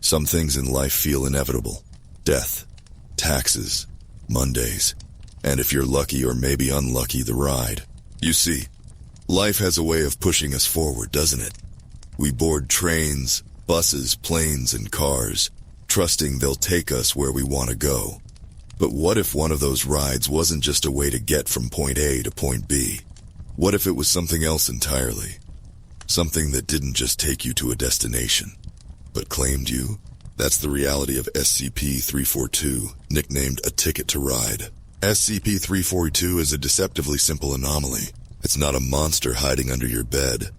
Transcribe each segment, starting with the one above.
Some things in life feel inevitable. Death, taxes, Mondays, and if you're lucky or maybe unlucky, the ride. You see, life has a way of pushing us forward, doesn't it? We board trains, buses, planes, and cars, trusting they'll take us where we want to go. But what if one of those rides wasn't just a way to get from point A to point B? What if it was something else entirely? Something that didn't just take you to a destination, but claimed you? That's the reality of SCP-342, nicknamed a ticket to ride. SCP-342 is a deceptively simple anomaly. It's not a monster hiding under your bed,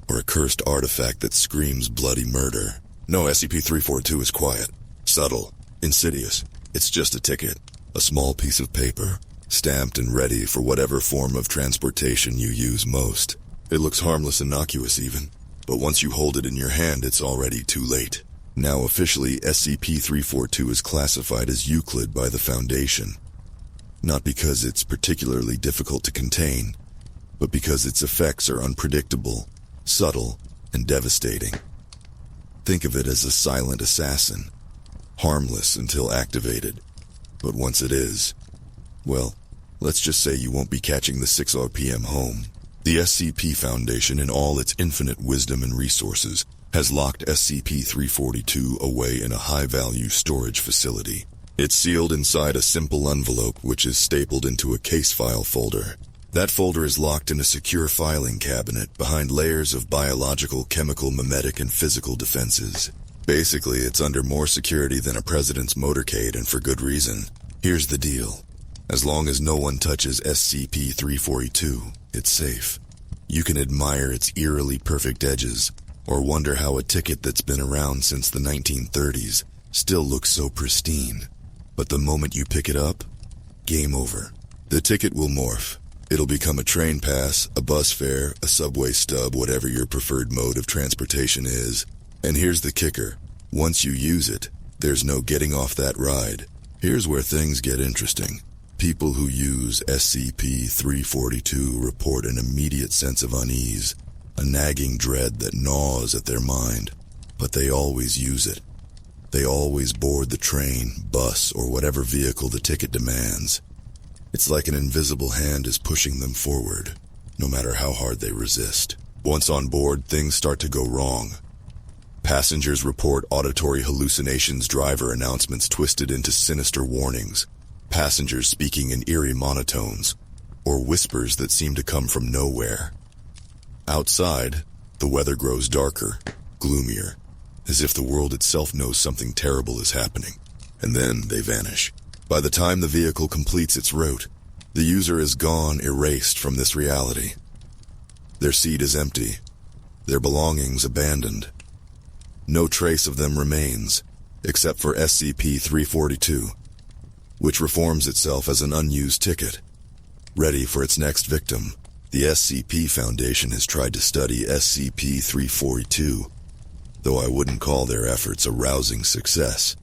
or a cursed artifact that screams bloody murder. No, SCP-342 is quiet, subtle, insidious. It's just a ticket, a small piece of paper, stamped and ready for whatever form of transportation you use most. It looks harmless, innocuous even, but once you hold it in your hand, it's already too late. Now officially, SCP-342 is classified as Euclid by the Foundation. Not because it's particularly difficult to contain, but because its effects are unpredictable, subtle, and devastating. Think of it as a silent assassin, harmless until activated, but once it is, well, let's just say you won't be catching the 6 RPM home. The SCP Foundation, in all its infinite wisdom and resources, has locked SCP-342 away in a high-value storage facility. It's sealed inside a simple envelope which is stapled into a case file folder. That folder is locked in a secure filing cabinet behind layers of biological, chemical, memetic, and physical defenses. Basically, it's under more security than a president's motorcade, and for good reason. Here's the deal. As long as no one touches SCP-342, it's safe. You can admire its eerily perfect edges, or wonder how a ticket that's been around since the 1930s still looks so pristine. But the moment you pick it up, game over. The ticket will morph. It'll become a train pass, a bus fare, a subway stub, whatever your preferred mode of transportation is. And here's the kicker. Once you use it, there's no getting off that ride. Here's where things get interesting. People who use SCP-342 report an immediate sense of unease, a nagging dread that gnaws at their mind. But they always use it. They always board the train, bus, or whatever vehicle the ticket demands. It's like an invisible hand is pushing them forward, no matter how hard they resist. Once on board, things start to go wrong. Passengers report auditory hallucinations, driver announcements twisted into sinister warnings, passengers speaking in eerie monotones, or whispers that seem to come from nowhere. Outside, the weather grows darker, gloomier, as if the world itself knows something terrible is happening, and then they vanish. By the time the vehicle completes its route, the user is gone, erased from this reality. Their seat is empty, their belongings abandoned. No trace of them remains, except for SCP-342, which reforms itself as an unused ticket, ready for its next victim. The SCP Foundation has tried to study SCP-342, though I wouldn't call their efforts a rousing success.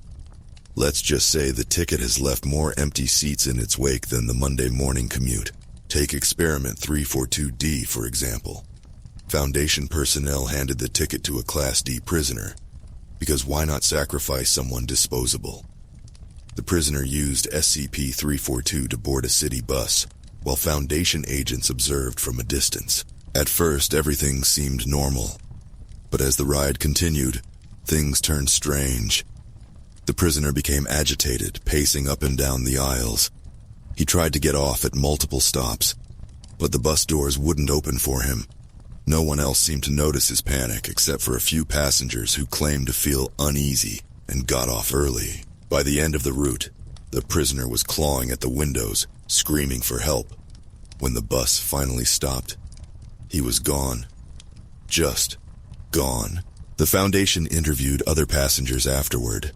Let's just say the ticket has left more empty seats in its wake than the Monday morning commute. Take Experiment 342D, for example. Foundation personnel handed the ticket to a Class D prisoner, because why not sacrifice someone disposable? The prisoner used SCP-342 to board a city bus, while Foundation agents observed from a distance. At first, everything seemed normal, but as the ride continued, things turned strange. The prisoner became agitated, pacing up and down the aisles. He tried to get off at multiple stops, but the bus doors wouldn't open for him. No one else seemed to notice his panic except for a few passengers who claimed to feel uneasy and got off early. By the end of the route, the prisoner was clawing at the windows, screaming for help. When the bus finally stopped, he was gone. Just gone. The Foundation interviewed other passengers afterward.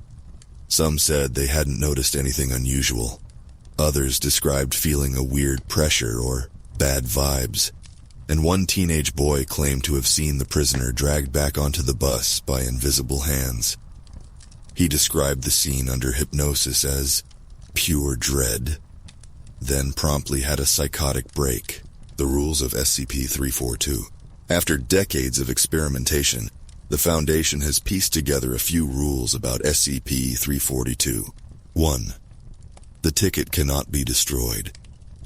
Some said they hadn't noticed anything unusual. Others described feeling a weird pressure or bad vibes. And one teenage boy claimed to have seen the prisoner dragged back onto the bus by invisible hands. He described the scene under hypnosis as pure dread, then promptly had a psychotic break. The rules of SCP-342. After decades of experimentation, the Foundation has pieced together a few rules about SCP-342. 1. The ticket cannot be destroyed.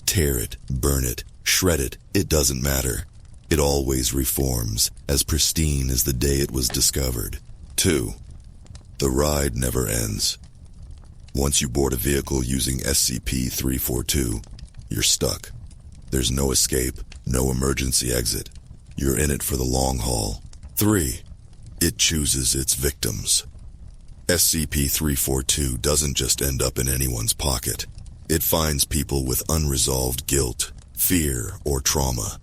Tear it, burn it, shred it, it doesn't matter. It always reforms, as pristine as the day it was discovered. 2. The ride never ends. Once you board a vehicle using SCP-342, you're stuck. There's no escape, no emergency exit. You're in it for the long haul. 3. It chooses its victims. SCP-342 doesn't just end up in anyone's pocket. It finds people with unresolved guilt, fear, or trauma.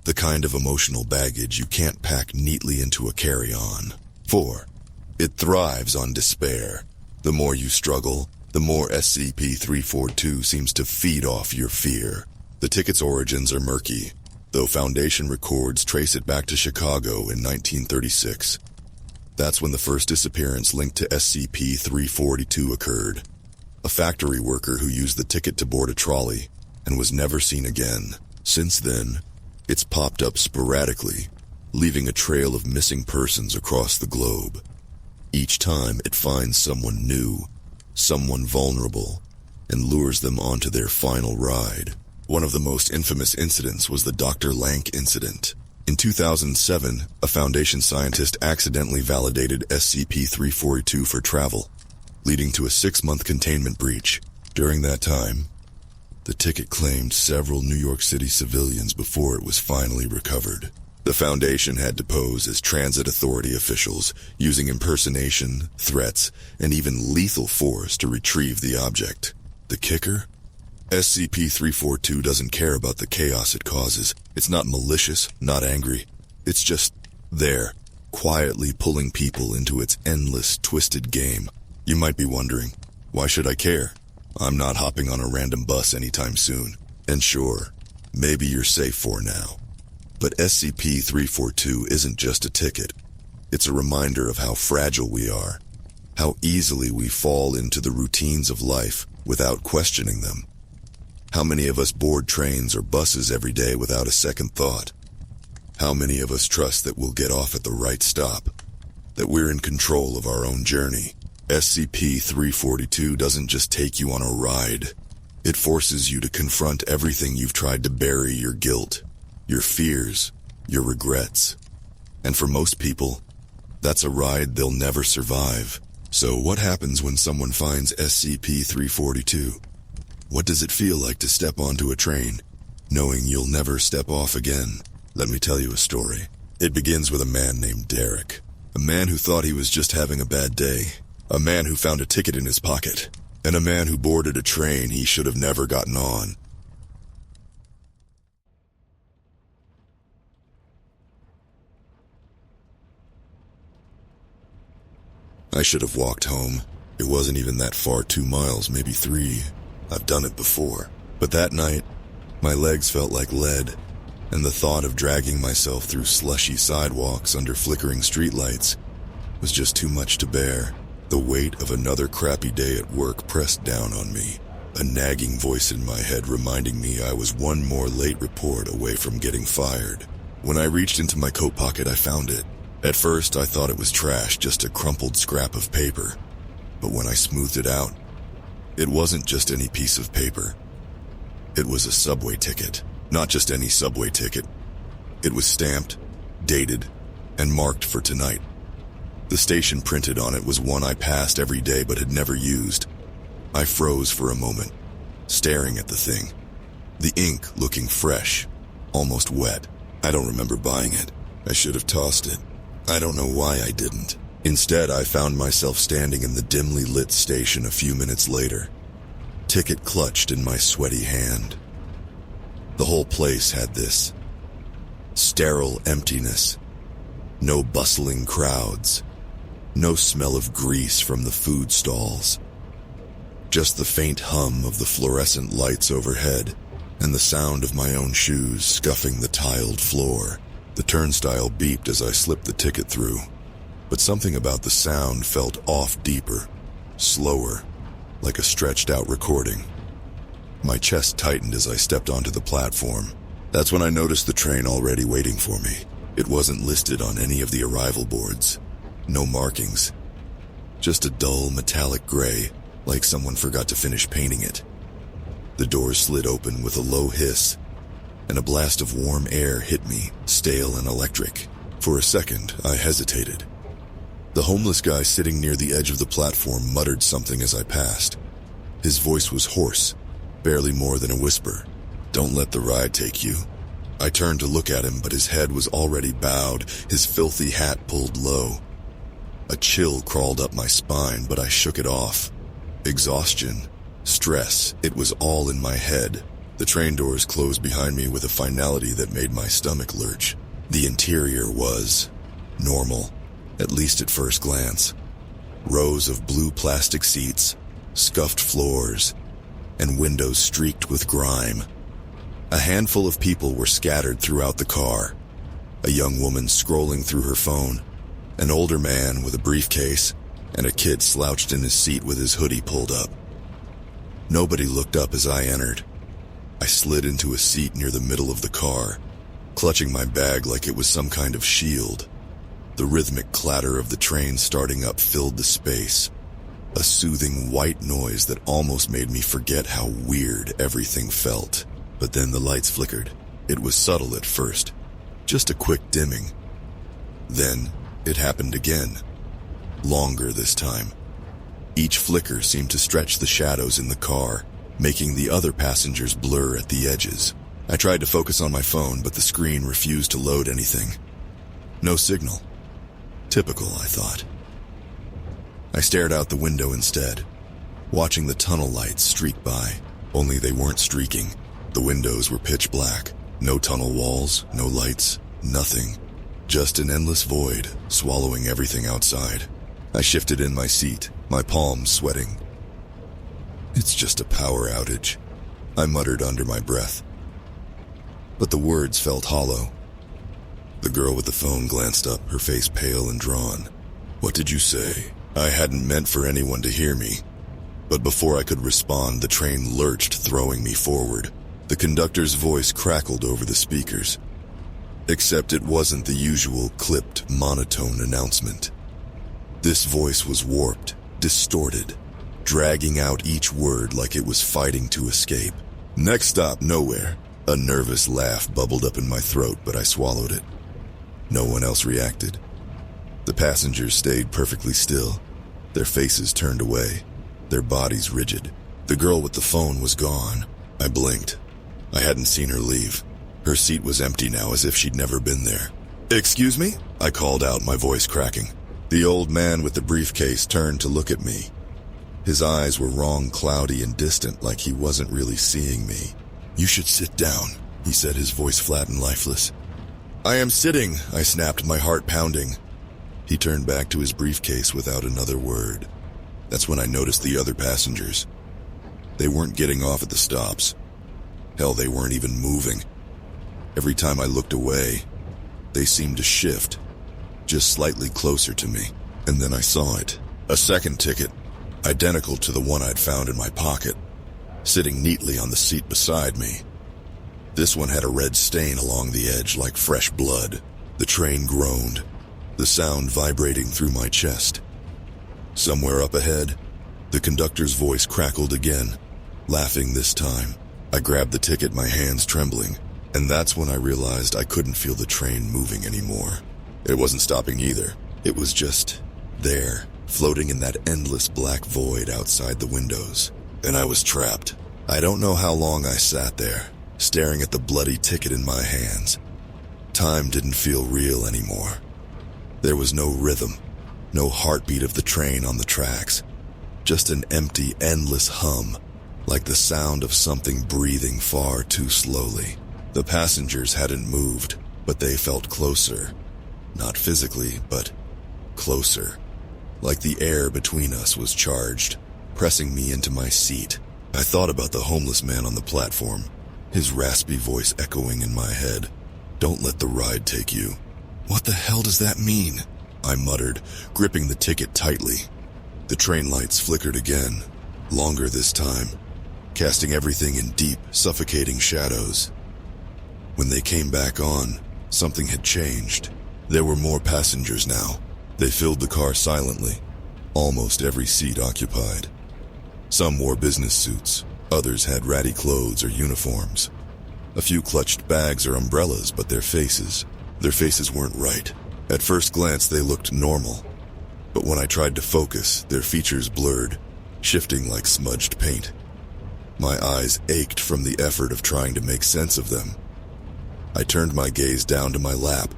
The kind of emotional baggage you can't pack neatly into a carry-on. 4. It thrives on despair. The more you struggle, the more SCP-342 seems to feed off your fear. The ticket's origins are murky, though Foundation records trace it back to Chicago in 1936. That's when the first disappearance linked to SCP-342 occurred. A factory worker who used the ticket to board a trolley and was never seen again. Since then, it's popped up sporadically, leaving a trail of missing persons across the globe. Each time it finds someone new, someone vulnerable, and lures them onto their final ride. One of the most infamous incidents was the Dr. Lank incident. In 2007, a Foundation scientist accidentally validated SCP-342 for travel, leading to a 6-month containment breach. During that time, the ticket claimed several New York City civilians before it was finally recovered. The Foundation had to pose as transit authority officials, using impersonation, threats, and even lethal force to retrieve the object. The kicker? SCP-342 doesn't care about the chaos it causes. It's not malicious, not angry. It's just there, quietly pulling people into its endless, twisted game. You might be wondering, why should I care? I'm not hopping on a random bus anytime soon. And sure, maybe you're safe for now. But SCP-342 isn't just a ticket. It's a reminder of how fragile we are, how easily we fall into the routines of life without questioning them. How many of us board trains or buses every day without a second thought? How many of us trust that we'll get off at the right stop, that we're in control of our own journey? SCP-342 doesn't just take you on a ride. It forces you to confront everything you've tried to bury: your guilt, your fears, your regrets. And for most people, that's a ride they'll never survive. So what happens when someone finds SCP-342? What does it feel like to step onto a train, knowing you'll never step off again? Let me tell you a story. It begins with a man named Derek. A man who thought he was just having a bad day. A man who found a ticket in his pocket. And a man who boarded a train he should have never gotten on. I should have walked home. It wasn't even that far, 2 miles, maybe 3. I've done it before. But that night, my legs felt like lead, and the thought of dragging myself through slushy sidewalks under flickering streetlights was just too much to bear. The weight of another crappy day at work pressed down on me, a nagging voice in my head reminding me I was one more late report away from getting fired. When I reached into my coat pocket, I found it. At first, I thought it was trash, just a crumpled scrap of paper. But when I smoothed it out, it wasn't just any piece of paper. It was a subway ticket. Not just any subway ticket. It was stamped, dated, and marked for tonight. The station printed on it was one I passed every day but had never used. I froze for a moment, staring at the thing. The ink looking fresh, almost wet. I don't remember buying it. I should have tossed it. I don't know why I didn't. Instead, I found myself standing in the dimly lit station a few minutes later, ticket clutched in my sweaty hand. The whole place had this sterile emptiness. No bustling crowds. No smell of grease from the food stalls. Just the faint hum of the fluorescent lights overhead and the sound of my own shoes scuffing the tiled floor. The turnstile beeped as I slipped the ticket through, but something about the sound felt off, deeper, slower, like a stretched-out recording. My chest tightened as I stepped onto the platform. That's when I noticed the train already waiting for me. It wasn't listed on any of the arrival boards. No markings. Just a dull metallic gray, like someone forgot to finish painting it. The doors slid open with a low hiss, and a blast of warm air hit me, stale and electric. For a second, I hesitated. The homeless guy sitting near the edge of the platform muttered something as I passed. His voice was hoarse, barely more than a whisper. "Don't let the ride take you." I turned to look at him, but his head was already bowed, his filthy hat pulled low. A chill crawled up my spine, but I shook it off. Exhaustion, stress, it was all in my head. The train doors closed behind me with a finality that made my stomach lurch. The interior was normal, at least at first glance. Rows of blue plastic seats, scuffed floors, and windows streaked with grime. A handful of people were scattered throughout the car. A young woman scrolling through her phone, an older man with a briefcase, and a kid slouched in his seat with his hoodie pulled up. Nobody looked up as I entered. I slid into a seat near the middle of the car, clutching my bag like it was some kind of shield. The rhythmic clatter of the train starting up filled the space, a soothing white noise that almost made me forget how weird everything felt. But then the lights flickered. It was subtle at first, just a quick dimming. Then it happened again, longer this time. Each flicker seemed to stretch the shadows in the car, making the other passengers blur at the edges. I tried to focus on my phone, but the screen refused to load anything. No signal. Typical, I thought. I stared out the window instead, watching the tunnel lights streak by, only they weren't streaking. The windows were pitch black. No tunnel walls, no lights, nothing. Just an endless void, swallowing everything outside. I shifted in my seat, my palms sweating. "It's just a power outage," I muttered under my breath. But the words felt hollow. The girl with the phone glanced up, her face pale and drawn. "What did you say?" I hadn't meant for anyone to hear me. But before I could respond, the train lurched, throwing me forward. The conductor's voice crackled over the speakers. Except it wasn't the usual clipped, monotone announcement. This voice was warped, distorted, dragging out each word like it was fighting to escape. "Next stop, nowhere." A nervous laugh bubbled up in my throat, but I swallowed it. No one else reacted. The passengers stayed perfectly still, their faces turned away, their bodies rigid. The girl with the phone was gone. I blinked. I hadn't seen her leave. Her seat was empty now, as if she'd never been there. "Excuse me?" I called out, my voice cracking. The old man with the briefcase turned to look at me. His eyes were wrong, cloudy and distant, like he wasn't really seeing me. "You should sit down," he said, his voice flat and lifeless. "I am sitting," I snapped, my heart pounding. He turned back to his briefcase without another word. That's when I noticed the other passengers. They weren't getting off at the stops. Hell, they weren't even moving. Every time I looked away, they seemed to shift, just slightly closer to me. And then I saw it. A second ticket, identical to the one I'd found in my pocket, sitting neatly on the seat beside me. This one had a red stain along the edge like fresh blood. The train groaned, the sound vibrating through my chest. Somewhere up ahead, the conductor's voice crackled again, laughing this time. I grabbed the ticket, my hands trembling, and that's when I realized I couldn't feel the train moving anymore. It wasn't stopping either. It was just there, floating in that endless black void outside the windows. And I was trapped. I don't know how long I sat there, staring at the bloody ticket in my hands. Time didn't feel real anymore. There was no rhythm, no heartbeat of the train on the tracks. Just an empty, endless hum, like the sound of something breathing far too slowly. The passengers hadn't moved, but they felt closer. Not physically, but closer. Like the air between us was charged, pressing me into my seat. I thought about the homeless man on the platform, his raspy voice echoing in my head. "Don't let the ride take you." "What the hell does that mean?" I muttered, gripping the ticket tightly. The train lights flickered again, longer this time, casting everything in deep, suffocating shadows. When they came back on, something had changed. There were more passengers now, They filled the car silently, almost every seat occupied. Some wore business suits, others had ratty clothes or uniforms. A few clutched bags or umbrellas, but their faces weren't right. At first glance, they looked normal. But when I tried to focus, their features blurred, shifting like smudged paint. My eyes ached from the effort of trying to make sense of them. I turned my gaze down to my lap,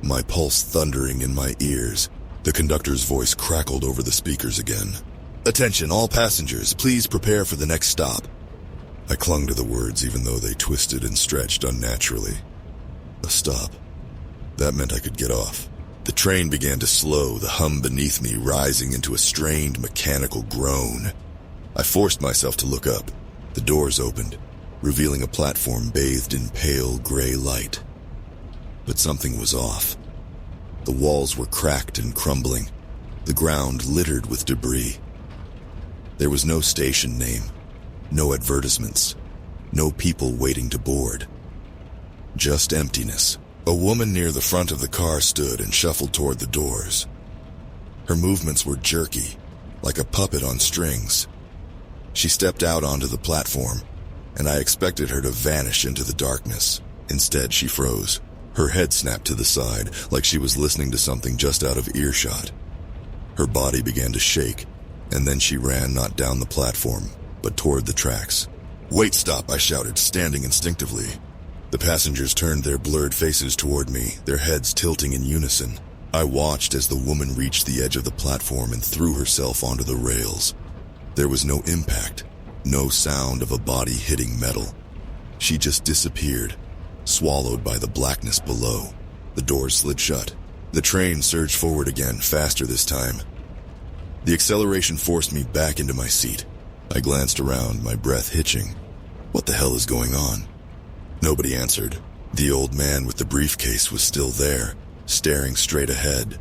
my pulse thundering in my ears. The conductor's voice crackled over the speakers again. "Attention, all passengers, please prepare for the next stop." I clung to the words even though they twisted and stretched unnaturally. A stop. That meant I could get off. The train began to slow, the hum beneath me rising into a strained mechanical groan. I forced myself to look up. The doors opened, revealing a platform bathed in pale gray light. But something was off. The walls were cracked and crumbling, the ground littered with debris. There was no station name, no advertisements, no people waiting to board. Just emptiness. A woman near the front of the car stood and shuffled toward the doors. Her movements were jerky, like a puppet on strings. She stepped out onto the platform, and I expected her to vanish into the darkness. Instead, she froze. Her head snapped to the side, like she was listening to something just out of earshot. Her body began to shake, and then she ran not down the platform, but toward the tracks. "Wait, stop," I shouted, standing instinctively. The passengers turned their blurred faces toward me, their heads tilting in unison. I watched as the woman reached the edge of the platform and threw herself onto the rails. There was no impact, no sound of a body hitting metal. She just disappeared, swallowed by the blackness below. The doors slid shut. The train surged forward again, faster this time. The acceleration forced me back into my seat. I glanced around, my breath hitching. What the hell is going on? Nobody answered. The old man with the briefcase was still there, staring straight ahead.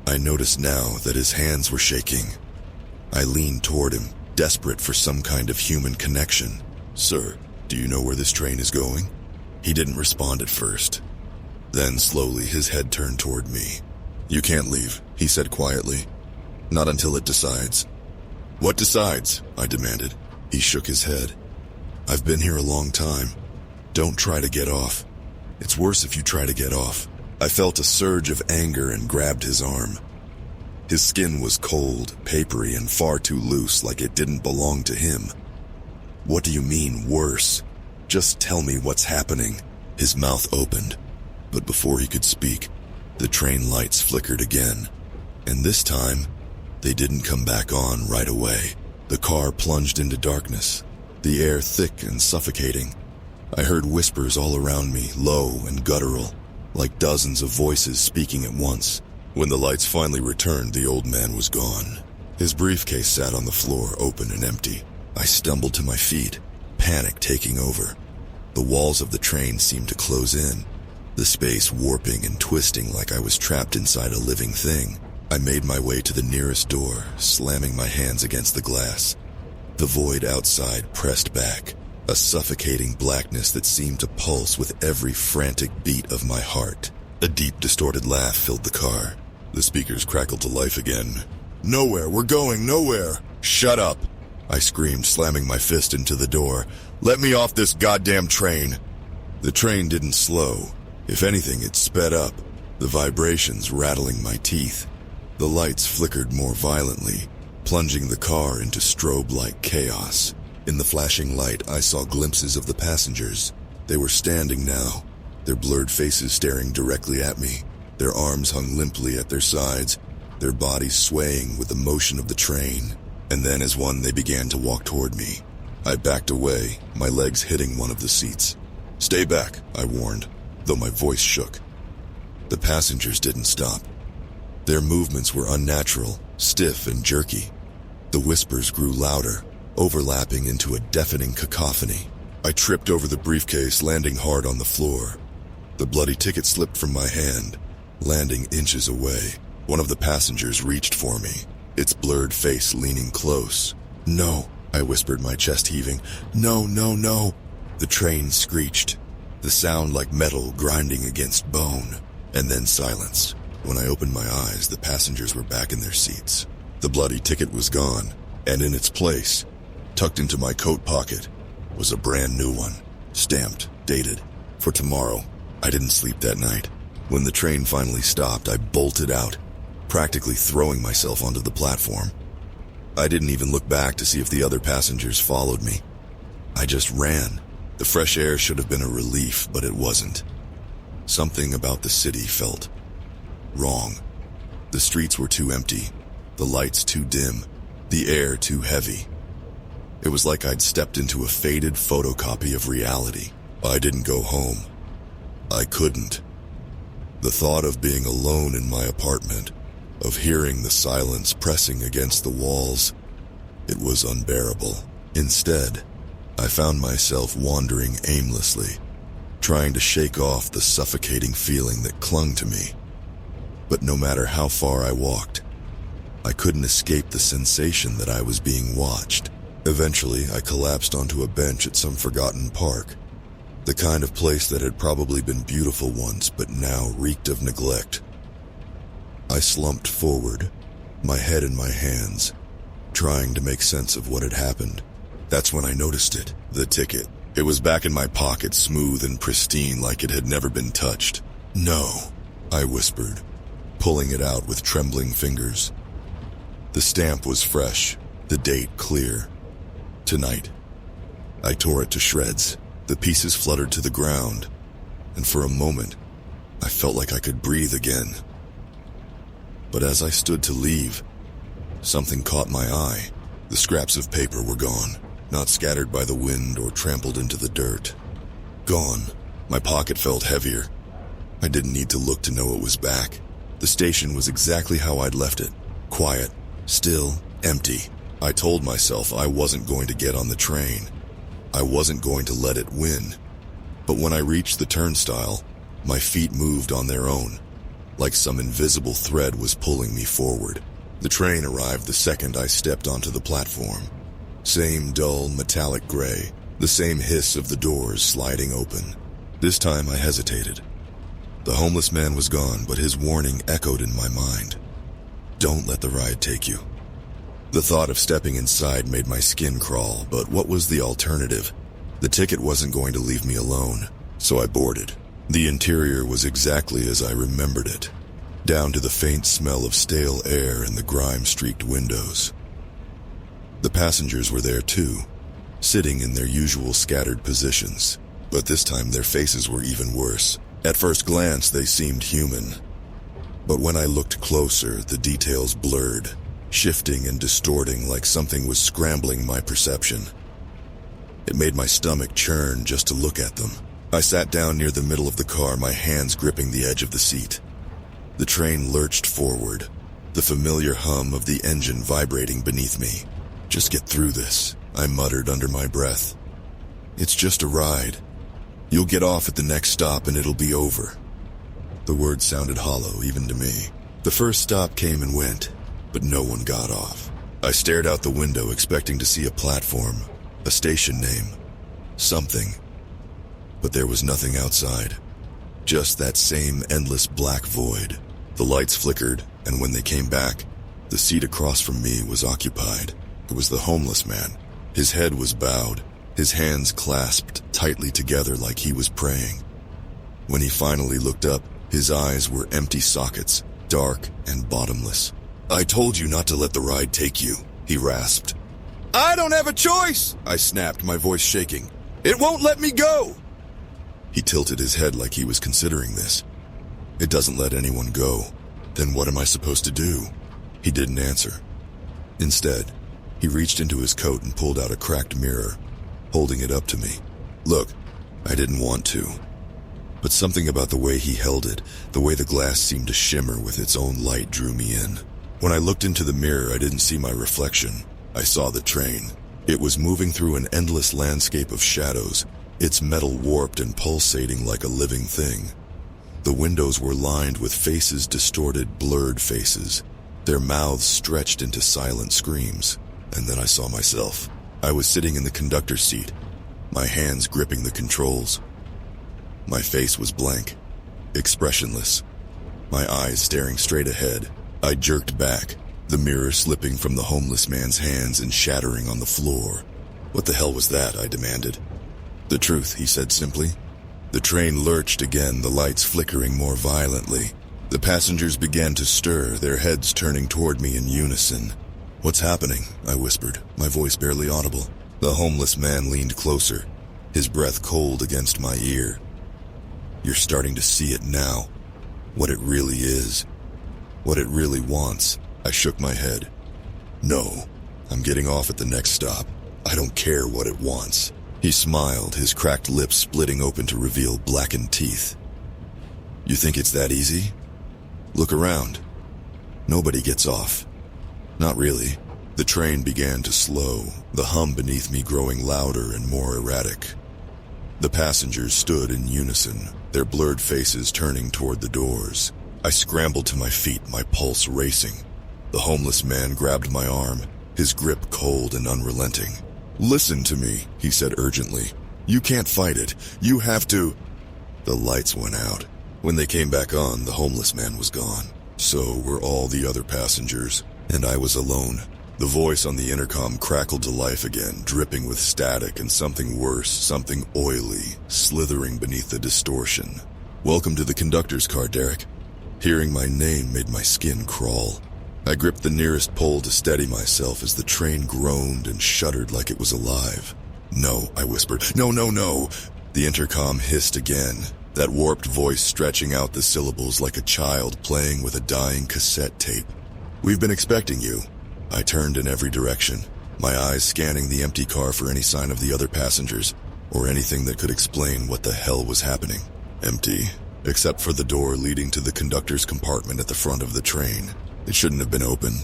I noticed now that his hands were shaking. I leaned toward him, desperate for some kind of human connection. "Sir, do you know where this train is going?" He didn't respond at first. Then slowly his head turned toward me. "You can't leave," he said quietly. "Not until it decides." "What decides?" I demanded. He shook his head. "I've been here a long time. Don't try to get off. It's worse if you try to get off." I felt a surge of anger and grabbed his arm. His skin was cold, papery, and far too loose, like it didn't belong to him. "What do you mean, worse? Just tell me what's happening." His mouth opened, but before he could speak, the train lights flickered again. And this time, they didn't come back on right away. The car plunged into darkness, the air thick and suffocating. I heard whispers all around me, low and guttural, like dozens of voices speaking at once. When the lights finally returned, the old man was gone. His briefcase sat on the floor, open and empty. I stumbled to my feet, panic taking over. The walls of the train seemed to close in, the space warping and twisting like I was trapped inside a living thing. I made my way to the nearest door, slamming my hands against the glass. The void outside pressed back, a suffocating blackness that seemed to pulse with every frantic beat of my heart. A deep, distorted laugh filled the car. The speakers crackled to life again. "Nowhere, we're going nowhere!" "Shut up!" I screamed, slamming my fist into the door. "Let me off this goddamn train!" The train didn't slow. If anything, it sped up, the vibrations rattling my teeth. The lights flickered more violently, plunging the car into strobe-like chaos. In the flashing light, I saw glimpses of the passengers. They were standing now, their blurred faces staring directly at me. Their arms hung limply at their sides, their bodies swaying with the motion of the train. And then as one, they began to walk toward me. I backed away, my legs hitting one of the seats. "Stay back," I warned, though my voice shook. The passengers didn't stop. Their movements were unnatural, stiff and jerky. The whispers grew louder, overlapping into a deafening cacophony. I tripped over the briefcase, landing hard on the floor. The bloody ticket slipped from my hand, landing inches away. One of the passengers reached for me, its blurred face leaning close. "No," I whispered, my chest heaving. "No, no, no." The train screeched, the sound like metal grinding against bone, and then silence. When I opened my eyes, the passengers were back in their seats. The bloody ticket was gone, and in its place, tucked into my coat pocket, was a brand new one, stamped, dated, for tomorrow. I didn't sleep that night. When the train finally stopped, I bolted out, practically throwing myself onto the platform. I didn't even look back to see if the other passengers followed me. I just ran. The fresh air should have been a relief, but it wasn't. Something about the city felt wrong. The streets were too empty, the lights too dim, the air too heavy. It was like I'd stepped into a faded photocopy of reality. I didn't go home. I couldn't. The thought of being alone in my apartment, of hearing the silence pressing against the walls, it was unbearable. Instead, I found myself wandering aimlessly, trying to shake off the suffocating feeling that clung to me. But no matter how far I walked, I couldn't escape the sensation that I was being watched. Eventually, I collapsed onto a bench at some forgotten park, the kind of place that had probably been beautiful once but now reeked of neglect. I slumped forward, my head in my hands, trying to make sense of what had happened. That's when I noticed it, the ticket. It was back in my pocket, smooth and pristine like it had never been touched. "No," I whispered, pulling it out with trembling fingers. The stamp was fresh, the date clear. Tonight. I tore it to shreds. The pieces fluttered to the ground, and for a moment, I felt like I could breathe again. But as I stood to leave, something caught my eye. The scraps of paper were gone, not scattered by the wind or trampled into the dirt. Gone. My pocket felt heavier. I didn't need to look to know it was back. The station was exactly how I'd left it. Quiet, still, empty. I told myself I wasn't going to get on the train. I wasn't going to let it win. But when I reached the turnstile, my feet moved on their own, like some invisible thread was pulling me forward. The train arrived the second I stepped onto the platform. Same dull, metallic gray, the same hiss of the doors sliding open. This time I hesitated. The homeless man was gone, but his warning echoed in my mind. Don't let the ride take you. The thought of stepping inside made my skin crawl, but what was the alternative? The ticket wasn't going to leave me alone, so I boarded. The interior was exactly as I remembered it, down to the faint smell of stale air in the grime-streaked windows. The passengers were there too, sitting in their usual scattered positions, but this time their faces were even worse. At first glance, they seemed human, but when I looked closer, the details blurred, shifting and distorting like something was scrambling my perception. It made my stomach churn just to look at them. I sat down near the middle of the car, my hands gripping the edge of the seat. The train lurched forward, the familiar hum of the engine vibrating beneath me. "Just get through this," I muttered under my breath. "It's just a ride. You'll get off at the next stop and it'll be over." The words sounded hollow, even to me. The first stop came and went, but no one got off. I stared out the window, expecting to see a platform, a station name, something. But there was nothing outside. Just that same endless black void. The lights flickered, and when they came back, the seat across from me was occupied. It was the homeless man. His head was bowed, his hands clasped tightly together like he was praying. When he finally looked up, his eyes were empty sockets, dark and bottomless. "I told you not to let the ride take you," he rasped. "I don't have a choice," I snapped, my voice shaking. "It won't let me go." He tilted his head like he was considering this. "It doesn't let anyone go. Then what am I supposed to do?" He didn't answer. Instead, he reached into his coat and pulled out a cracked mirror, holding it up to me. "Look, I didn't want to. But something about the way he held it, the way the glass seemed to shimmer with its own light, drew me in. When I looked into the mirror, I didn't see my reflection. I saw the train. It was moving through an endless landscape of shadows, its metal warped and pulsating like a living thing. The windows were lined with faces, distorted, blurred faces, their mouths stretched into silent screams. And then I saw myself. I was sitting in the conductor's seat, my hands gripping the controls. My face was blank, expressionless. my eyes staring straight ahead. I jerked back, the mirror slipping from the homeless man's hands and shattering on the floor. "What the hell was that?" I demanded. "The truth," he said simply. The train lurched again, the lights flickering more violently. The passengers began to stir, their heads turning toward me in unison. "What's happening?" I whispered, my voice barely audible. The homeless man leaned closer, his breath cold against my ear. "You're starting to see it now. What it really is. What it really wants." I shook my head. "No, I'm getting off at the next stop. I don't care what it wants." He smiled, his cracked lips splitting open to reveal blackened teeth. "You think it's that easy? Look around. Nobody gets off." "Not really." The train began to slow, the hum beneath me growing louder and more erratic. The passengers stood in unison, their blurred faces turning toward the doors. I scrambled to my feet, my pulse racing. The homeless man grabbed my arm, his grip cold and unrelenting. "Listen to me," he said urgently. "You can't fight it. You have to—" The lights went out. When they came back on, the homeless man was gone. So were all the other passengers, and I was alone. The voice on the intercom crackled to life again, dripping with static and something worse, something oily, slithering beneath the distortion. "Welcome to the conductor's car, Derek." Hearing my name made my skin crawl. I gripped the nearest pole to steady myself as the train groaned and shuddered like it was alive. "No," I whispered. "No, no, no." The intercom hissed again, that warped voice stretching out the syllables like a child playing with a dying cassette tape. "We've been expecting you." I turned in every direction, my eyes scanning the empty car for any sign of the other passengers, or anything that could explain what the hell was happening. Empty, except for the door leading to the conductor's compartment at the front of the train. It shouldn't have been open,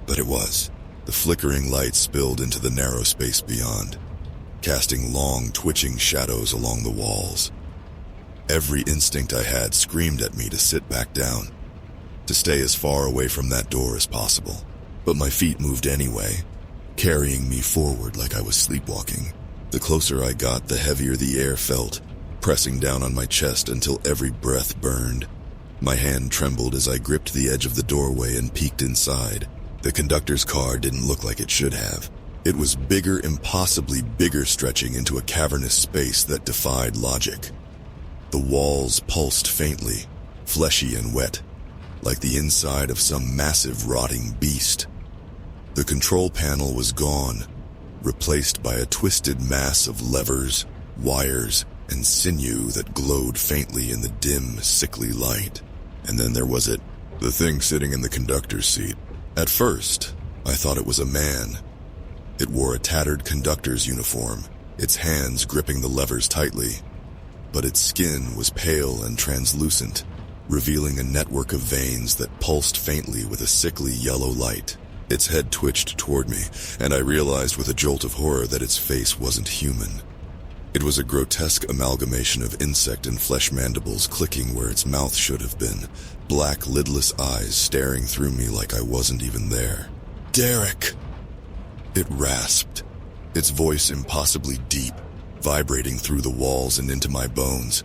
but it was. The flickering light spilled into the narrow space beyond, casting long, twitching shadows along the walls. Every instinct I had screamed at me to sit back down, to stay as far away from that door as possible. But my feet moved anyway, carrying me forward like I was sleepwalking. The closer I got, the heavier the air felt, pressing down on my chest until every breath burned. My hand trembled as I gripped the edge of the doorway and peeked inside. The conductor's car didn't look like it should have. It was bigger, impossibly bigger, stretching into a cavernous space that defied logic. The walls pulsed faintly, fleshy and wet, like the inside of some massive rotting beast. The control panel was gone, replaced by a twisted mass of levers, wires, and sinew that glowed faintly in the dim, sickly light. And then there was it, the thing sitting in the conductor's seat. At first, I thought it was a man. It wore a tattered conductor's uniform, its hands gripping the levers tightly. But its skin was pale and translucent, revealing a network of veins that pulsed faintly with a sickly yellow light. Its head twitched toward me, and I realized with a jolt of horror that its face wasn't human. It was a grotesque amalgamation of insect and flesh mandibles clicking where its mouth should have been, black lidless eyes staring through me like I wasn't even there. "Derek!" It rasped, its voice impossibly deep, vibrating through the walls and into my bones.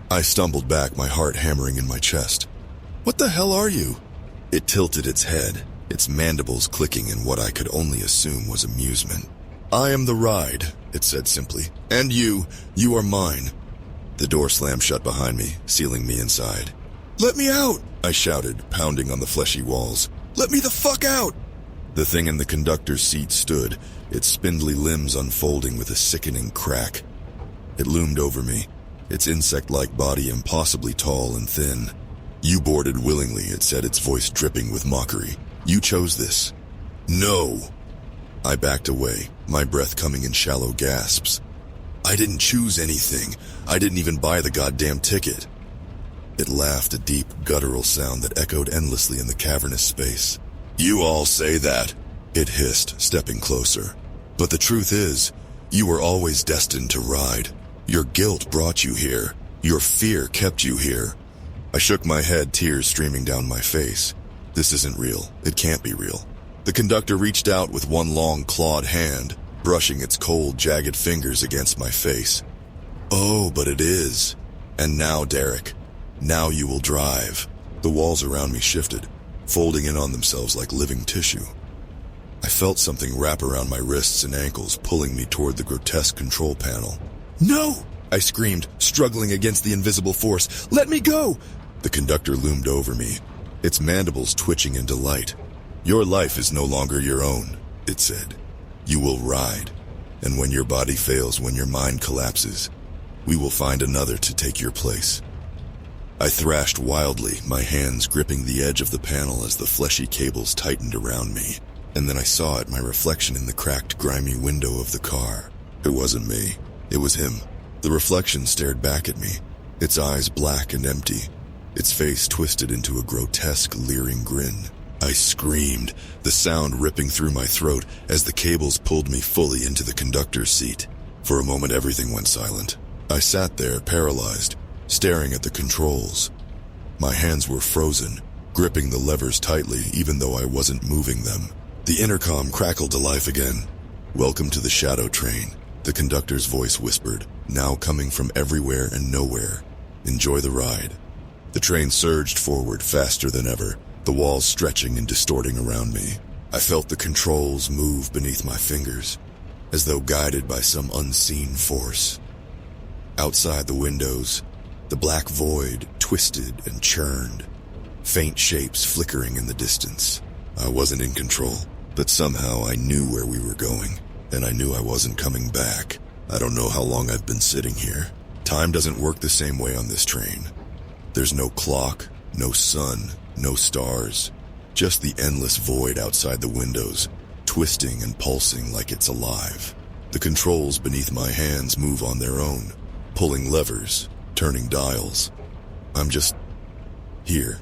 I stumbled back, my heart hammering in my chest. "What the hell are you?" It tilted its head, its mandibles clicking in what I could only assume was amusement. "I am the ride," it said simply. "And you are mine." The door slammed shut behind me, sealing me inside. "Let me out!" I shouted, pounding on the fleshy walls. "Let me the fuck out!" The thing in the conductor's seat stood, its spindly limbs unfolding with a sickening crack. It loomed over me, its insect-like body impossibly tall and thin. "You boarded willingly," it said, its voice dripping with mockery. "You chose this." "No!" I backed away, my breath coming in shallow gasps. "I didn't choose anything. I didn't even buy the goddamn ticket." It laughed, a deep, guttural sound that echoed endlessly in the cavernous space. "You all say that," it hissed, stepping closer. "But the truth is, you were always destined to ride. Your guilt brought you here. Your fear kept you here." I shook my head, tears streaming down my face. This isn't real. It can't be real. The conductor reached out with one long clawed hand, brushing its cold, jagged fingers against my face. "Oh, but it is. And now, Derek, now you will drive." The walls around me shifted, folding in on themselves like living tissue. I felt something wrap around my wrists and ankles, pulling me toward the grotesque control panel. "No!" I screamed, struggling against the invisible force. "Let me go!" The conductor loomed over me, its mandibles twitching in delight. "Your life is no longer your own," it said. "You will ride, and when your body fails, when your mind collapses, we will find another to take your place." I thrashed wildly, my hands gripping the edge of the panel as the fleshy cables tightened around me. And then I saw it, my reflection in the cracked, grimy window of the car. It wasn't me. It was him. The reflection stared back at me, its eyes black and empty, its face twisted into a grotesque, leering grin. I screamed, the sound ripping through my throat as the cables pulled me fully into the conductor's seat. For a moment, everything went silent. I sat there, paralyzed, staring at the controls. My hands were frozen, gripping the levers tightly, even though I wasn't moving them. The intercom crackled to life again. "Welcome to the Shadow Train," the conductor's voice whispered, now coming from everywhere and nowhere. "Enjoy the ride." The train surged forward faster than ever, the walls stretching and distorting around me. I felt the controls move beneath my fingers, as though guided by some unseen force. Outside the windows, the black void twisted and churned, faint shapes flickering in the distance. I wasn't in control, but somehow I knew where we were going, and I knew I wasn't coming back. I don't know how long I've been sitting here. Time doesn't work the same way on this train. There's no clock, no sun, no stars, just the endless void outside the windows, twisting and pulsing like it's alive. The controls beneath my hands move on their own, pulling levers, turning dials. I'm just here,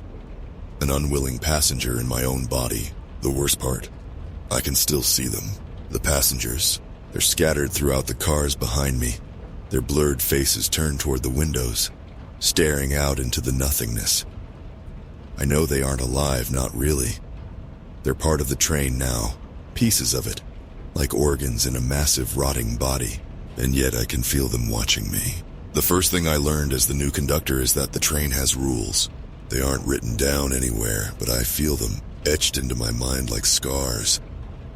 an unwilling passenger in my own body. The worst part, I can still see them. The passengers, they're scattered throughout the cars behind me, their blurred faces turned toward the windows, staring out into the nothingness. I know they aren't alive, not really. They're part of the train now, pieces of it, like organs in a massive rotting body, and yet I can feel them watching me. The first thing I learned as the new conductor is that the train has rules. They aren't written down anywhere, but I feel them, etched into my mind like scars.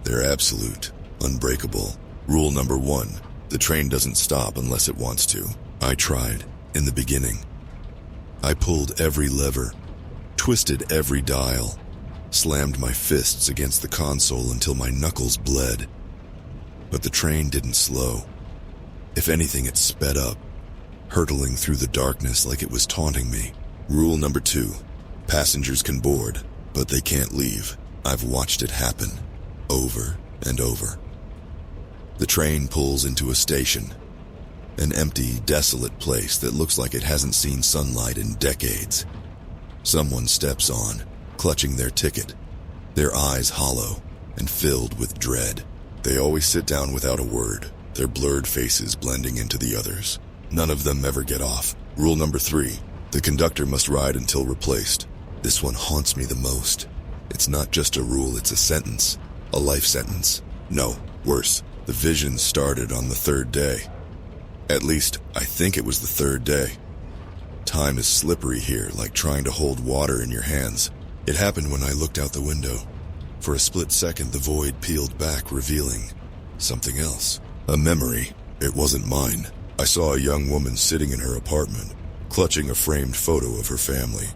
They're absolute, unbreakable. Rule number 1, the train doesn't stop unless it wants to. I tried, in the beginning. I pulled every lever, twisted every dial, slammed my fists against the console until my knuckles bled. But the train didn't slow. If anything, it sped up, hurtling through the darkness like it was taunting me. Rule number 2, passengers can board, but they can't leave. I've watched it happen, over and over. The train pulls into a station, an empty, desolate place that looks like it hasn't seen sunlight in decades. Someone steps on, clutching their ticket, their eyes hollow and filled with dread. They always sit down without a word, their blurred faces blending into the others. None of them ever get off. Rule number 3, the conductor must ride until replaced. This one haunts me the most. It's not just a rule, it's a sentence. A life sentence. No, worse. The vision started on the 3rd day. At least, I think it was the 3rd day. Time is slippery here, like trying to hold water in your hands. It happened when I looked out the window. For a split second, the void peeled back, revealing something else. A memory. It wasn't mine. I saw a young woman sitting in her apartment, clutching a framed photo of her family.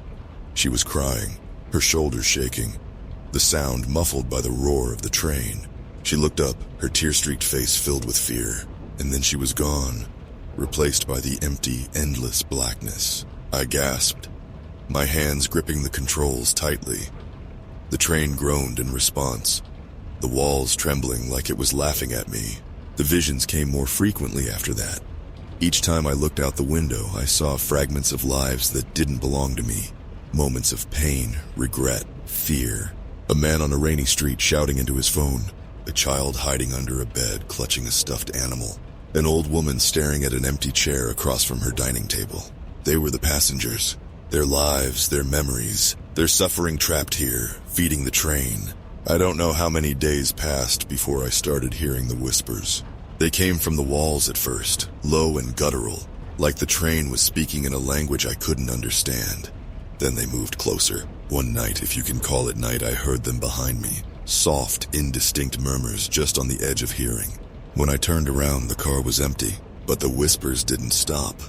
She was crying, her shoulders shaking, the sound muffled by the roar of the train. She looked up, her tear-streaked face filled with fear, and then she was gone, replaced by the empty, endless blackness. I gasped, my hands gripping the controls tightly. The train groaned in response, the walls trembling like it was laughing at me. The visions came more frequently after that. Each time I looked out the window, I saw fragments of lives that didn't belong to me. Moments of pain, regret, fear. A man on a rainy street shouting into his phone. A child hiding under a bed, clutching a stuffed animal. An old woman staring at an empty chair across from her dining table. They were the passengers. Their lives, their memories, their suffering trapped here, feeding the train. I don't know how many days passed before I started hearing the whispers. They came from the walls at first, low and guttural, like the train was speaking in a language I couldn't understand. Then they moved closer. One night, if you can call it night, I heard them behind me. Soft, indistinct murmurs just on the edge of hearing. When I turned around, the car was empty, but the whispers didn't stop.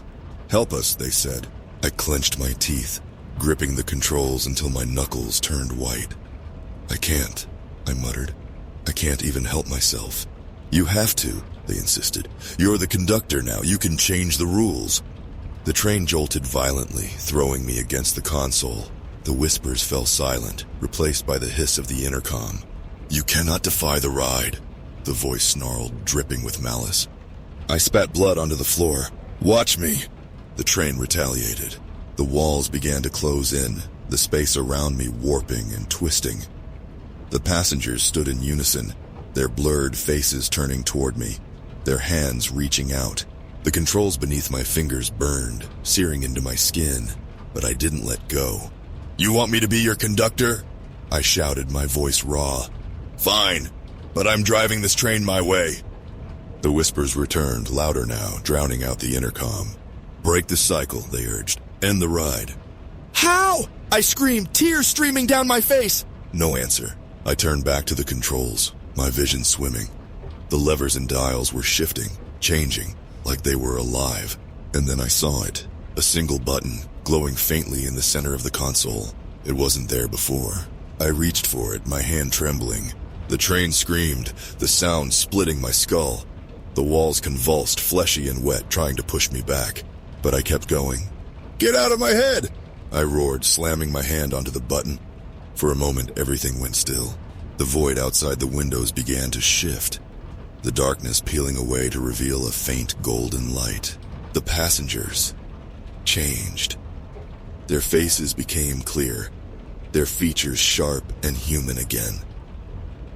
"Help us," they said. I clenched my teeth, gripping the controls until my knuckles turned white. "I can't," I muttered. "I can't even help myself." "You have to," they insisted. "You're the conductor now. You can change the rules." The train jolted violently, throwing me against the console. The whispers fell silent, replaced by the hiss of the intercom. "You cannot defy the ride," the voice snarled, dripping with malice. I spat blood onto the floor. "Watch me." The train retaliated. The walls began to close in, the space around me warping and twisting. The passengers stood in unison, their blurred faces turning toward me, their hands reaching out. The controls beneath my fingers burned, searing into my skin, but I didn't let go. "You want me to be your conductor?" I shouted, my voice raw. "Fine, but I'm driving this train my way." The whispers returned, louder now, drowning out the intercom. "Break the cycle," they urged. "End the ride." "How?" I screamed, tears streaming down my face. No answer. I turned back to the controls, my vision swimming. The levers and dials were shifting, changing, like they were alive. And then I saw it. A single button, glowing faintly in the center of the console. It wasn't there before. I reached for it, my hand trembling. The train screamed, the sound splitting my skull. The walls convulsed, fleshy and wet, trying to push me back. But I kept going. "Get out of my head!" I roared, slamming my hand onto the button. For a moment, everything went still. The void outside the windows began to shift, the darkness peeling away to reveal a faint golden light. The passengers changed. Their faces became clear, their features sharp and human again.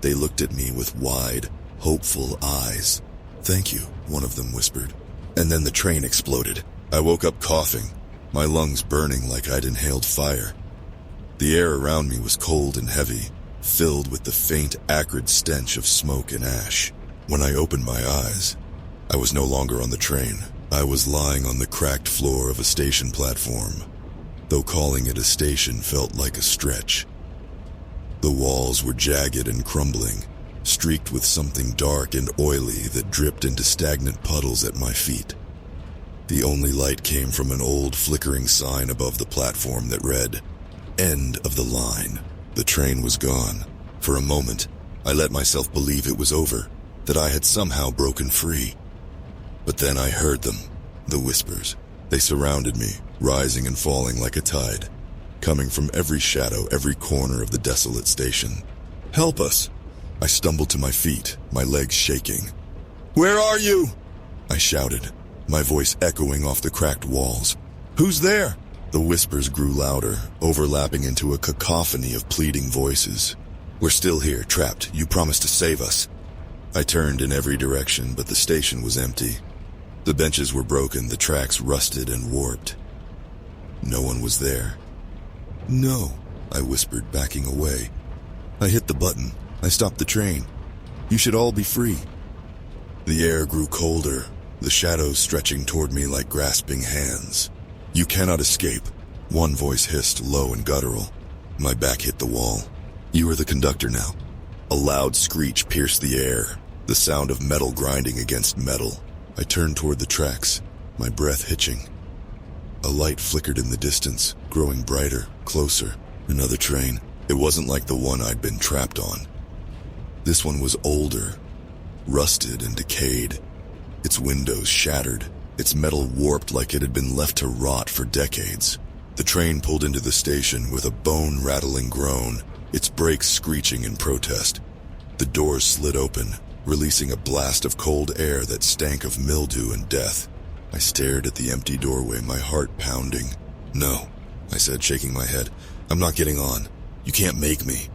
They looked at me with wide, hopeful eyes. "Thank you," one of them whispered. And then the train exploded. I woke up coughing, my lungs burning like I'd inhaled fire. The air around me was cold and heavy, filled with the faint, acrid stench of smoke and ash. When I opened my eyes, I was no longer on the train. I was lying on the cracked floor of a station platform, though calling it a station felt like a stretch. The walls were jagged and crumbling, streaked with something dark and oily that dripped into stagnant puddles at my feet. The only light came from an old flickering sign above the platform that read, "End of the line." The train was gone. For a moment, I let myself believe it was over, that I had somehow broken free. But then I heard them, the whispers. They surrounded me, rising and falling like a tide, coming from every shadow, every corner of the desolate station. "Help us!" I stumbled to my feet, my legs shaking. "Where are you?" I shouted, my voice echoing off the cracked walls. "Who's there?" The whispers grew louder, overlapping into a cacophony of pleading voices. "We're still here, trapped. You promised to save us." I turned in every direction, but the station was empty. The benches were broken, the tracks rusted and warped. No one was there. "No," I whispered, backing away. "I hit the button. I stopped the train. You should all be free." The air grew colder, the shadows stretching toward me like grasping hands. "You cannot escape," one voice hissed, low and guttural. My back hit the wall. "You are the conductor now." A loud screech pierced the air, the sound of metal grinding against metal. I turned toward the tracks, my breath hitching. A light flickered in the distance, growing brighter, closer. Another train. It wasn't like the one I'd been trapped on. This one was older, rusted and decayed, its windows shattered, its metal warped like it had been left to rot for decades. The train pulled into the station with a bone-rattling groan, its brakes screeching in protest. The doors slid open, releasing a blast of cold air that stank of mildew and death. I stared at the empty doorway, my heart pounding. "No," I said, shaking my head. "I'm not getting on. You can't make me."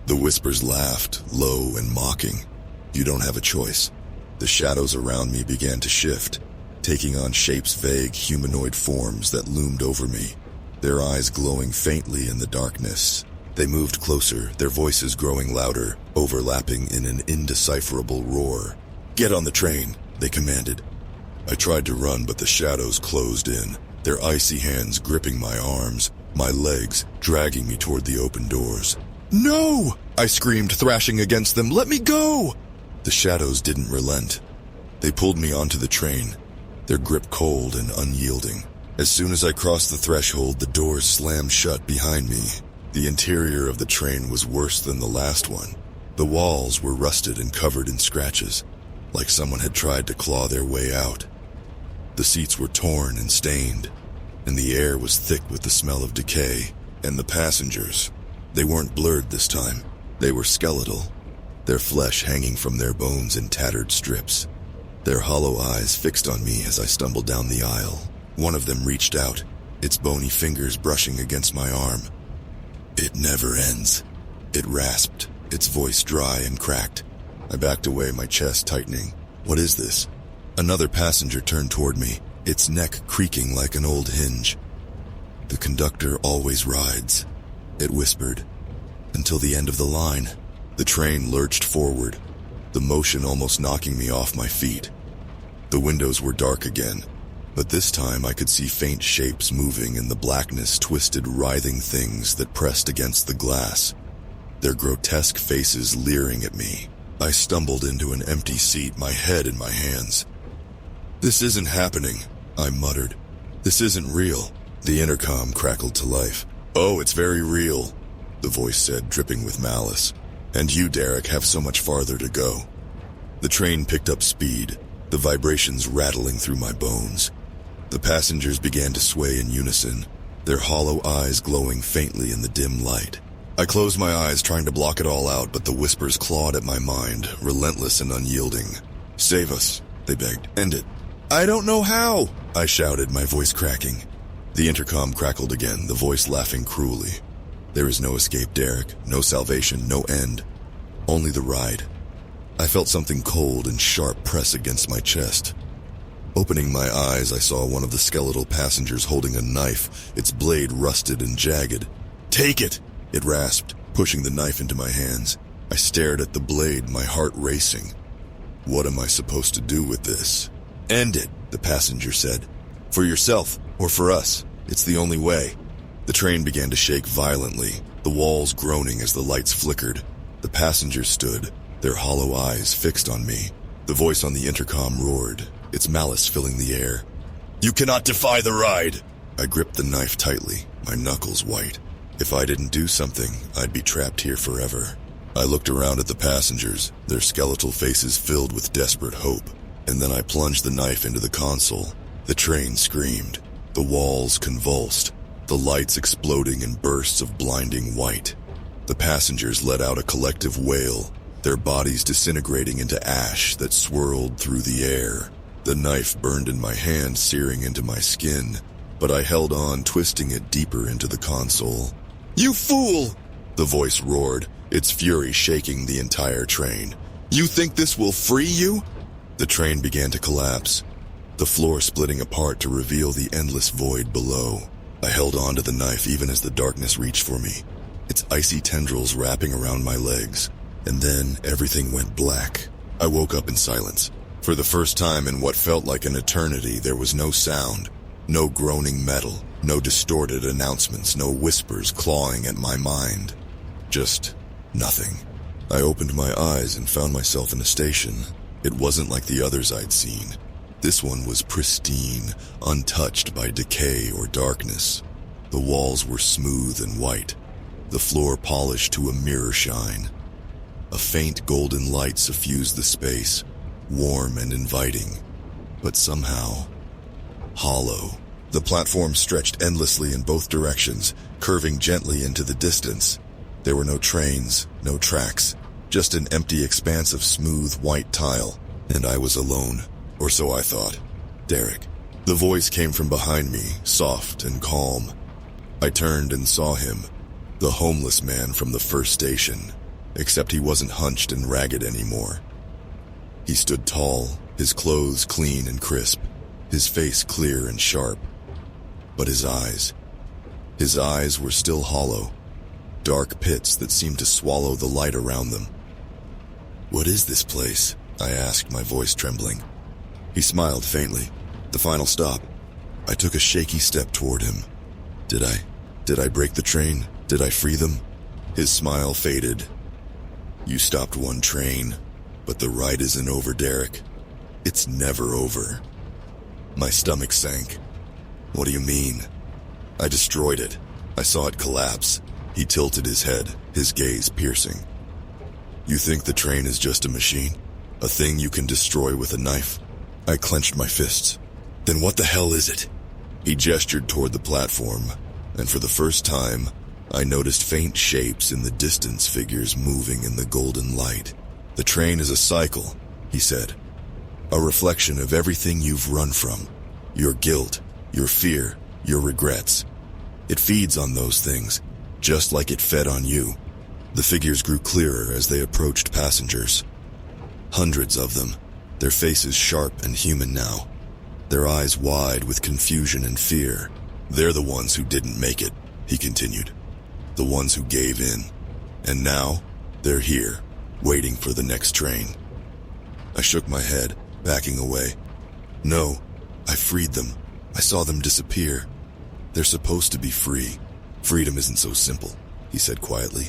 The whispers laughed, low and mocking. "You don't have a choice." The shadows around me began to shift, taking on shapes, vague humanoid forms that loomed over me, their eyes glowing faintly in the darkness. They moved closer, their voices growing louder, overlapping in an indecipherable roar. "Get on the train," they commanded. I tried to run, but the shadows closed in, their icy hands gripping my arms. my legs dragging me toward the open doors. "No!" I screamed, thrashing against them. "Let me go!" The shadows didn't relent. They pulled me onto the train, their grip cold and unyielding. As soon as I crossed the threshold, the doors slammed shut behind me. The interior of the train was worse than the last one. The walls were rusted and covered in scratches, like someone had tried to claw their way out. The seats were torn and stained, and the air was thick with the smell of decay. And the passengers, they weren't blurred this time. They were skeletal, their flesh hanging from their bones in tattered strips. Their hollow eyes fixed on me as I stumbled down the aisle. One of them reached out, its bony fingers brushing against my arm. "It never ends," it rasped, its voice dry and cracked. I backed away, my chest tightening. "What is this?" Another passenger turned toward me, its neck creaking like an old hinge. "The conductor always rides," it whispered, "until the end of the line." The train lurched forward, the motion almost knocking me off my feet. The windows were dark again, but this time I could see faint shapes moving in the blackness, twisted, writhing things that pressed against the glass, their grotesque faces leering at me. I stumbled into an empty seat, my head in my hands. "This isn't happening," I muttered. "This isn't real." The intercom crackled to life. "Oh, it's very real," the voice said, dripping with malice. "And you, Derek, have so much farther to go." The train picked up speed, the vibrations rattling through my bones. The passengers began to sway in unison, their hollow eyes glowing faintly in the dim light. I closed my eyes, trying to block it all out, but the whispers clawed at my mind, relentless and unyielding. "Save us," they begged. "End it." "I don't know how," I shouted, my voice cracking. The intercom crackled again, the voice laughing cruelly. "There is no escape, Derek, no salvation, no end. Only the ride." I felt something cold and sharp press against my chest. Opening my eyes, I saw one of the skeletal passengers holding a knife, its blade rusted and jagged. "Take it," it rasped, pushing the knife into my hands. I stared at the blade, my heart racing. What am I supposed to do with this? "End it," the passenger said. "For yourself, or for us. It's the only way." The train began to shake violently, the walls groaning as the lights flickered. The passengers stood, their hollow eyes fixed on me. The voice on the intercom roared, its malice filling the air. "You cannot defy the ride!" I gripped the knife tightly, my knuckles white. If I didn't do something, I'd be trapped here forever. I looked around at the passengers, their skeletal faces filled with desperate hope, and then I plunged the knife into the console. The train screamed, the walls convulsed, the lights exploding in bursts of blinding white. The passengers let out a collective wail, their bodies disintegrating into ash that swirled through the air. The knife burned in my hand, searing into my skin, but I held on, twisting it deeper into the console. "You fool!" the voice roared, its fury shaking the entire train. "You think this will free you?" The train began to collapse, the floor splitting apart to reveal the endless void below. I held on to the knife even as the darkness reached for me, its icy tendrils wrapping around my legs. And then everything went black. I woke up in silence. For the first time in what felt like an eternity, there was no sound, no groaning metal, no distorted announcements, no whispers clawing at my mind. Just nothing. I opened my eyes and found myself in a station. It wasn't like the others I'd seen. This one was pristine, untouched by decay or darkness. The walls were smooth and white, the floor polished to a mirror shine. A faint golden light suffused the space, warm and inviting, but somehow hollow. The platform stretched endlessly in both directions, curving gently into the distance. There were no trains, no tracks, just an empty expanse of smooth white tile, and I was alone, or so I thought. "Derek." The voice came from behind me, soft and calm. I turned and saw him, the homeless man from the first station, except he wasn't hunched and ragged anymore. He stood tall, his clothes clean and crisp, his face clear and sharp. But his eyes were still hollow, dark pits that seemed to swallow the light around them. "What is this place?" I asked, my voice trembling. He smiled faintly. "The final stop." I took a shaky step toward him. Did I? Did I break the train? Did I free them? His smile faded. You stopped one train, but the ride isn't over, Derek. It's never over. My stomach sank. What do you mean? I destroyed it. I saw it collapse. He tilted his head, his gaze piercing. You think the train is just a machine? A thing you can destroy with a knife? I clenched my fists. Then what the hell is it? He gestured toward the platform, and for the first time, I noticed faint shapes in the distance, figures moving in the golden light. The train is a cycle, he said. A reflection of everything you've run from. Your guilt, your fear, your regrets. It feeds on those things, just like it fed on you. The figures grew clearer as they approached passengers. Hundreds of them, their faces sharp and human now. Their eyes wide with confusion and fear. They're the ones who didn't make it, he continued. The ones who gave in. And now, they're here, waiting for the next train. I shook my head, backing away. No, I freed them. I saw them disappear. They're supposed to be free. Freedom isn't so simple, he said quietly.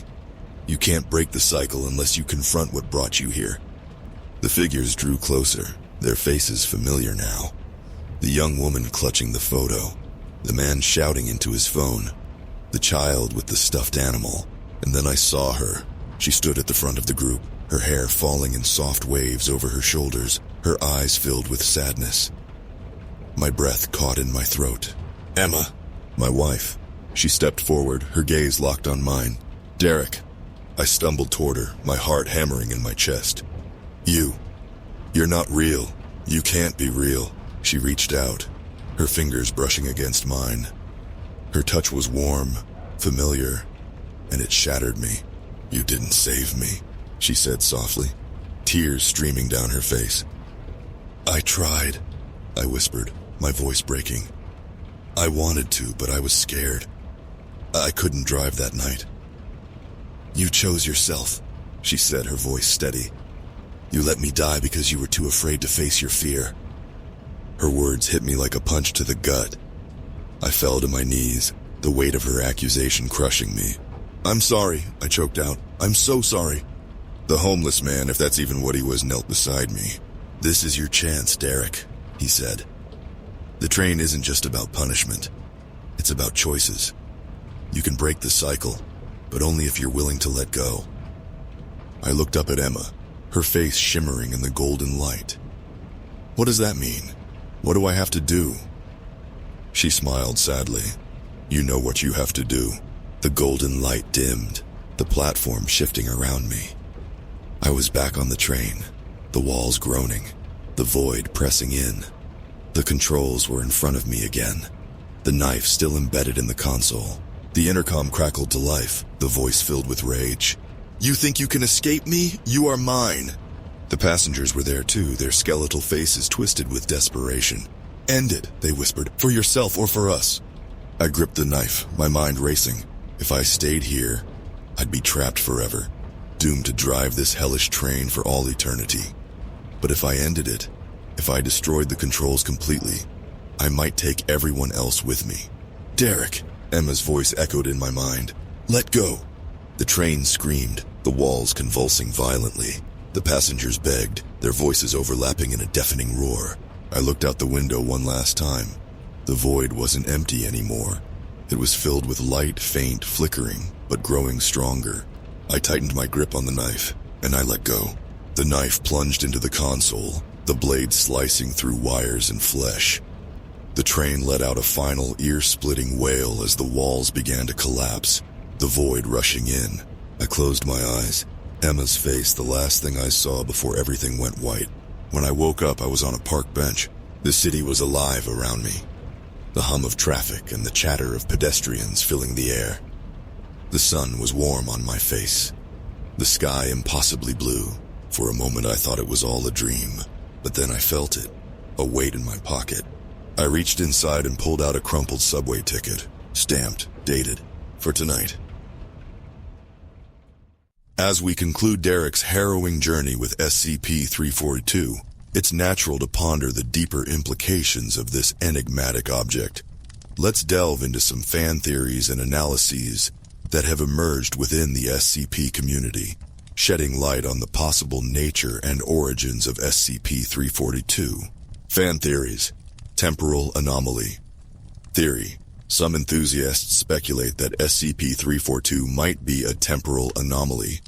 You can't break the cycle unless you confront what brought you here. The figures drew closer, their faces familiar now. The young woman clutching the photo, the man shouting into his phone, the child with the stuffed animal. And then I saw her. She stood at the front of the group, her hair falling in soft waves over her shoulders, her eyes filled with sadness. My breath caught in my throat. Emma, my wife. She stepped forward, her gaze locked on mine. Derek. I stumbled toward her, my heart hammering in my chest. You're not real. You can't be real. She reached out, her fingers brushing against mine. Her touch was warm, familiar, and it shattered me. You didn't save me, she said softly, tears streaming down her face. I tried, I whispered, my voice breaking. I wanted to, but I was scared. I couldn't drive that night. You chose yourself, she said, her voice steady. You let me die because you were too afraid to face your fear. Her words hit me like a punch to the gut. I fell to my knees, the weight of her accusation crushing me. I'm sorry, I choked out. I'm so sorry. The homeless man, if that's even what he was, knelt beside me. This is your chance, Derek, he said. The train isn't just about punishment. It's about choices. You can break the cycle, but only if you're willing to let go. I looked up at Emma, her face shimmering in the golden light. What does that mean? What do I have to do? She smiled sadly. You know what you have to do. The golden light dimmed, the platform shifting around me. I was back on the train, the walls groaning, the void pressing in. The controls were in front of me again, the knife still embedded in the console. The intercom crackled to life, the voice filled with rage. You think you can escape me? You are mine. The passengers were there too, their skeletal faces twisted with desperation. End it, they whispered, for yourself or for us. I gripped the knife, my mind racing. If I stayed here, I'd be trapped forever, doomed to drive this hellish train for all eternity. But if I ended it, if I destroyed the controls completely, I might take everyone else with me. Derek, Emma's voice echoed in my mind. Let go. The train screamed, the walls convulsing violently. The passengers begged, their voices overlapping in a deafening roar. I looked out the window one last time. The void wasn't empty anymore. It was filled with light, faint, flickering, but growing stronger. I tightened my grip on the knife, and I let go. The knife plunged into the console, the blade slicing through wires and flesh. The train let out a final ear-splitting wail as the walls began to collapse, the void rushing in. I closed my eyes. Emma's face, the last thing I saw before everything went white. When I woke up, I was on a park bench. The city was alive around me. The hum of traffic and the chatter of pedestrians filling the air. The sun was warm on my face. The sky impossibly blue. For a moment I thought it was all a dream, but then I felt it, a weight in my pocket. I reached inside and pulled out a crumpled subway ticket, stamped, dated, for tonight. As we conclude Derek's harrowing journey with SCP-342, it's natural to ponder the deeper implications of this enigmatic object. Let's delve into some fan theories and analyses that have emerged within the SCP community, shedding light on the possible nature and origins of SCP-342. Fan theories. Temporal anomaly. Theory. Some enthusiasts speculate that SCP-342 might be a temporal anomaly,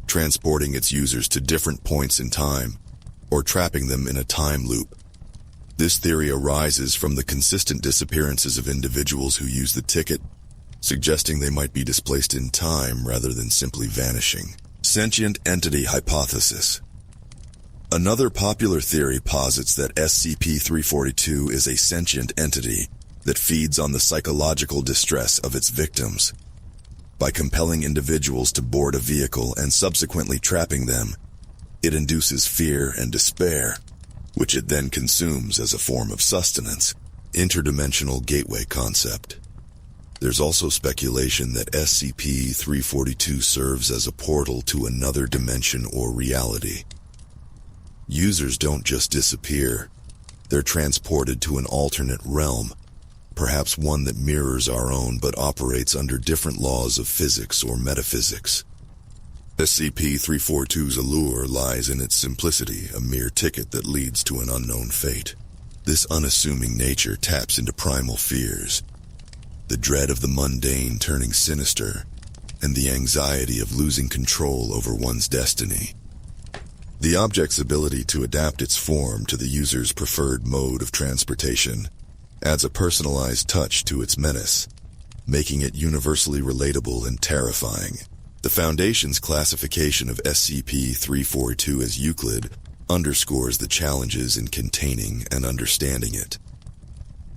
transporting its users to different points in time, or trapping them in a time loop. This theory arises from the consistent disappearances of individuals who use the ticket, suggesting they might be displaced in time rather than simply vanishing. Sentient entity hypothesis. Another popular theory posits that SCP-342 is a sentient entity that feeds on the psychological distress of its victims. By compelling individuals to board a vehicle and subsequently trapping them, it induces fear and despair, which it then consumes as a form of sustenance. Interdimensional gateway concept. There's also speculation that SCP-342 serves as a portal to another dimension or reality. Users don't just disappear, they're transported to an alternate realm, perhaps one that mirrors our own but operates under different laws of physics or metaphysics. SCP-342's allure lies in its simplicity, a mere ticket that leads to an unknown fate. This unassuming nature taps into primal fears, the dread of the mundane turning sinister, and the anxiety of losing control over one's destiny. The object's ability to adapt its form to the user's preferred mode of transportation adds a personalized touch to its menace, making it universally relatable and terrifying. The Foundation's classification of SCP-342 as Euclid underscores the challenges in containing and understanding it.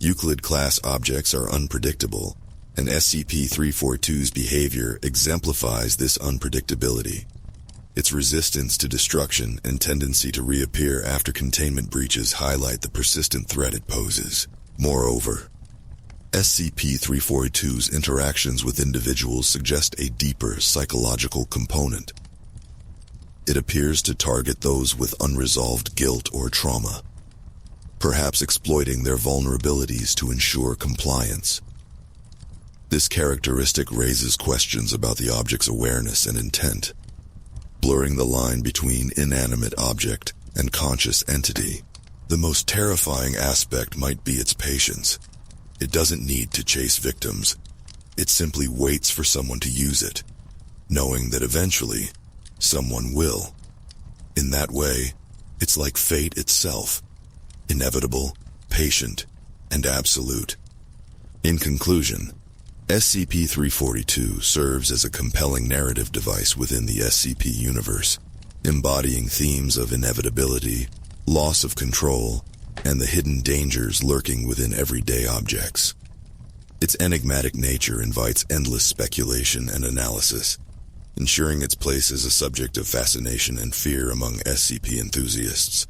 Euclid-class objects are unpredictable, and SCP-342's behavior exemplifies this unpredictability. Its resistance to destruction and tendency to reappear after containment breaches highlight the persistent threat it poses. Moreover, SCP-342's interactions with individuals suggest a deeper psychological component. It appears to target those with unresolved guilt or trauma, perhaps exploiting their vulnerabilities to ensure compliance. This characteristic raises questions about the object's awareness and intent, blurring the line between inanimate object and conscious entity. The most terrifying aspect might be its patience. It doesn't need to chase victims. It simply waits for someone to use it, knowing that eventually, someone will. In that way, it's like fate itself, inevitable, patient, and absolute. In conclusion, SCP-342 serves as a compelling narrative device within the SCP universe, embodying themes of inevitability, loss of control, and the hidden dangers lurking within everyday objects. Its enigmatic nature invites endless speculation and analysis, ensuring its place as a subject of fascination and fear among SCP enthusiasts.